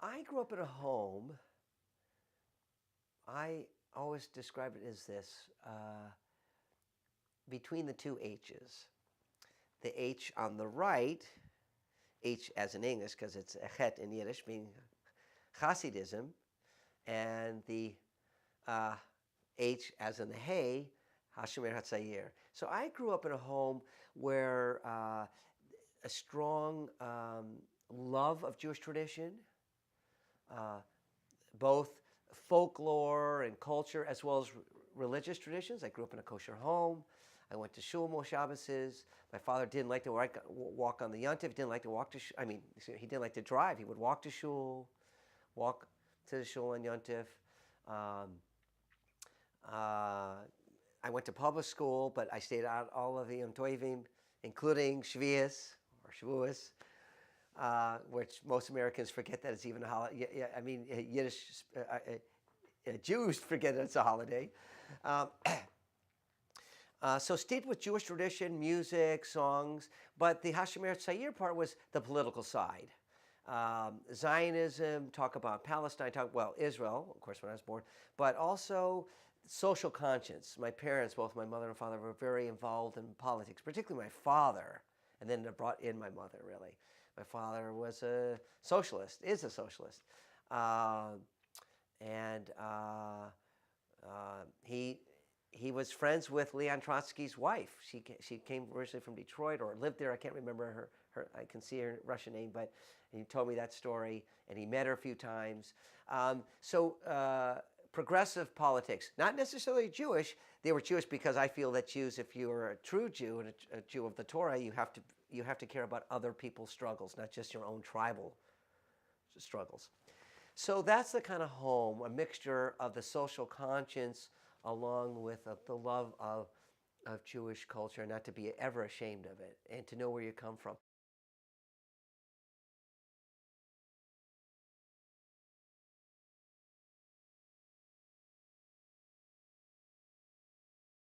I grew up in a home. I always describe it as this, between the two H's. The H on the right, H as in English because it's a het in Yiddish, meaning Hasidism, and the H as in the hay, Hashomer Hatsair. So I grew up in a home where a strong love of Jewish tradition, both folklore and culture as well as religious traditions. I grew up in a kosher home. I went to shul most Shabbases. My father didn't like to walk on the yontif. He didn't like to walk to. He didn't like to drive. He would walk to shul, walk to the shul on yontif. I went to public school, but I stayed out all of the Yom Tovim, including Shvius or Shavuos, which most Americans forget that it's even a holiday. Yeah, I mean, Yiddish Jews forget that it's a holiday. So stayed with Jewish tradition, music, songs, but the Hashomer Hatsair part was the political side. Zionism, talk about Palestine, Israel, of course, when I was born, but also social conscience. My parents, both my mother and father, were very involved in politics, particularly my father, and then it brought in my mother, really. My father was a socialist, is a socialist. He was friends with Leon Trotsky's wife. She came originally from Detroit or lived there. I can't remember her. I can see her Russian name, but he told me that story, and he met her a few times. Progressive politics, not necessarily Jewish. They were Jewish because I feel that Jews, if you are a true Jew and a Jew of the Torah, you have to care about other people's struggles, not just your own tribal struggles. So that's the kind of home, a mixture of the social conscience along with the love of Jewish culture, not to be ever ashamed of it, and to know where you come from.